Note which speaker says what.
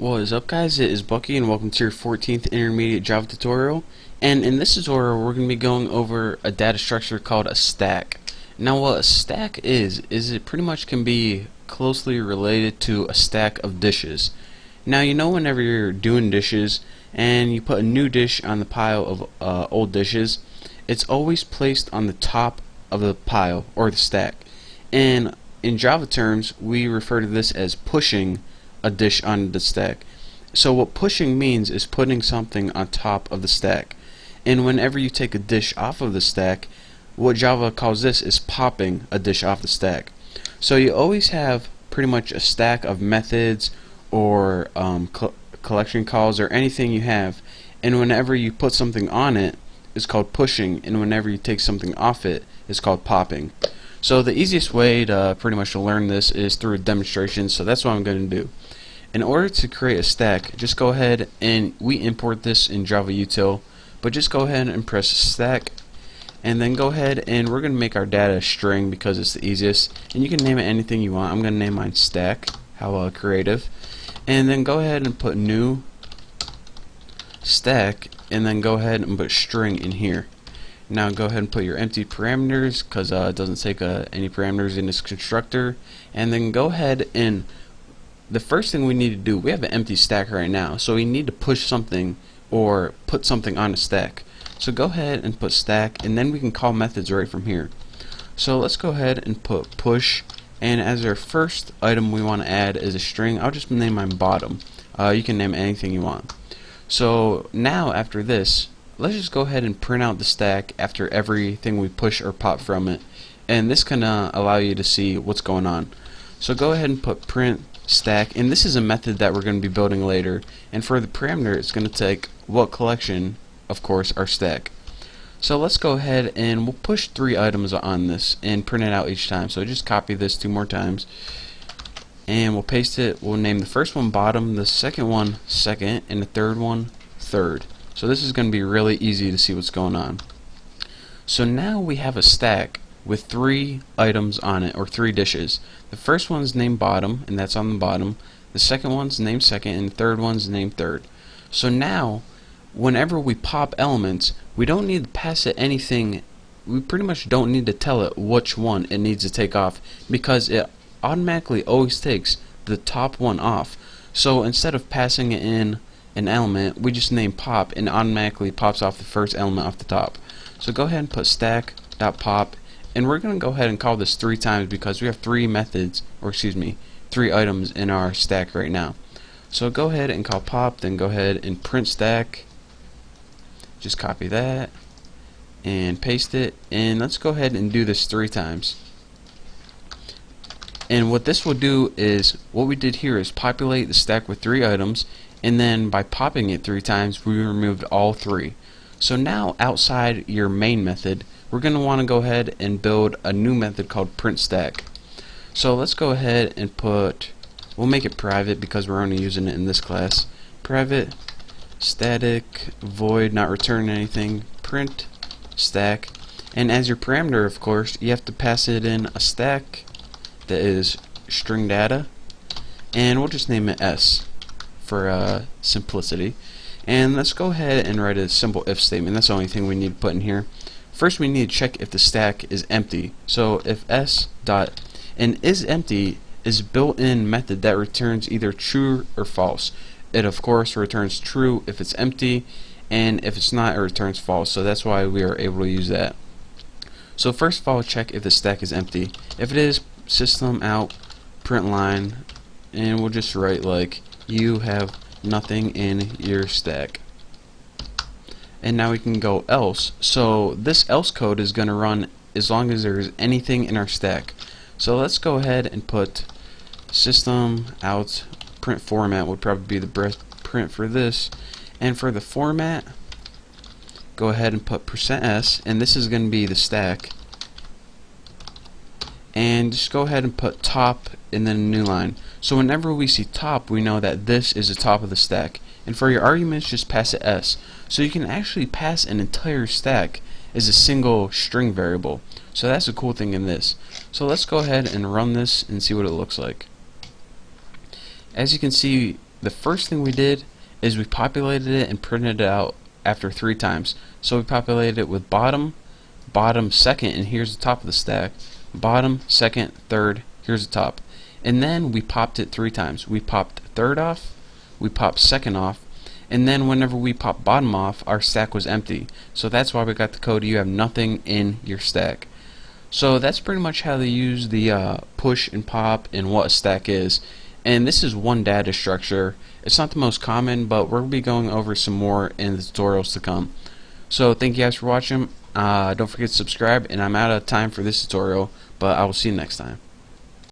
Speaker 1: What is up, guys? It is Bucky and welcome to your 14th intermediate Java tutorial. And in this tutorial we're going to be going over a data structure called a stack. Now what a stack is it pretty much can be closely related to a stack of dishes. Now you know whenever you're doing dishes and you put a new dish on the pile of old dishes, it's always placed on the top of the pile or the stack. And in Java terms we refer to this as pushing a dish on the stack. So what pushing means is putting something on top of the stack. And whenever you take a dish off of the stack, what Java calls this is popping a dish off the stack. So you always have pretty much a stack of methods or collection calls or anything you have, and whenever you put something on it, it's called pushing, and whenever you take something off it, it's called popping. So the easiest way to pretty much learn this is through a demonstration, so that's what I'm going to do. In order to create a stack, just go ahead and we import this in Java util, but just go ahead and press stack, and then go ahead and we're going to make our data a string because it's the easiest, and you can name it anything you want. I'm going to name mine stack, how creative, and then go ahead and put new stack, and then go ahead and put string in here. Now go ahead and put your empty parameters because it doesn't take any parameters in this constructor, and then go ahead and the first thing we need to do, we have an empty stack right now, so we need to push something or put something on a stack. So go ahead and put stack, and then we can call methods right from here. So let's go ahead and put push, and as our first item we want to add is a string. I'll just name mine bottom. You can name anything you want. So now after this, let's just go ahead and print out the stack after everything we push or pop from it, and this can allow you to see what's going on. So go ahead and put print stack, and this is a method that we're going to be building later, and for the parameter it's going to take what collection, of course, our stack. So let's go ahead and we'll push 3 items on this and print it out each time. So just copy this 2 more times and we'll paste it. We'll name the first one bottom, the second one second, and the third one third. So this is going to be really easy to see what's going on. So now we have a stack with 3 items on it, or 3 dishes. The first one's named bottom, and that's on the bottom. The second one's named second, and the third one's named third. So now, whenever we pop elements, we don't need to pass it anything. We pretty much don't need to tell it which one it needs to take off, because it automatically always takes the top one off. So instead of passing it in an element, we just name pop, and automatically pops off the first element off the top. So go ahead and put stack.pop, and we're going to go ahead and call this 3 times because we have 3 methods, or excuse me, 3 items in our stack right now. So go ahead and call pop, then go ahead and print stack. Just copy that and paste it, and let's go ahead and do this 3 times. And what this will do is, what we did here is populate the stack with 3 items, and then by popping it 3 times we removed all 3. So now outside your main method, we're going to want to go ahead and build a new method called print stack. So let's go ahead and we'll make it private because we're only using it in this class. Private static void, not return anything, print stack, and as your parameter, of course, you have to pass it in a stack that is string data, and we'll just name it S for simplicity. And let's go ahead and write a simple if statement. That's the only thing we need to put in here. First we need to check if the stack is empty. So if s dot and is empty is built-in method that returns either true or false. It of course returns true if it's empty, and if it's not, it returns false. So that's why we are able to use that. So first of all, check if the stack is empty. If it is, system out print line, and we'll just write like you have nothing in your stack. And now we can go else. So this else code is going to run as long as there's anything in our stack. So let's go ahead and put system out print format would probably be the best print for this. And for the format, go ahead and put %s, and this is going to be the stack. And just go ahead and put top and then a new line. So whenever we see top, we know that this is the top of the stack. And for your arguments, just pass it s. So you can actually pass an entire stack as a single string variable. So that's a cool thing in this. So let's go ahead and run this and see what it looks like. As you can see, the first thing we did is we populated it and printed it out after 3 times. So we populated it with bottom, bottom, second, and here's the top of the stack, bottom, second, third, here's the top. And then we popped it 3 times. We popped third off, we popped second off, and then whenever we popped bottom off, our stack was empty. So that's why we got the code, you have nothing in your stack. So that's pretty much how they use the push and pop and what a stack is. And this is one data structure. It's not the most common, but we're going to be going over some more in the tutorials to come. So thank you guys for watching. Don't forget to subscribe, and I'm out of time for this tutorial, but I will see you next time.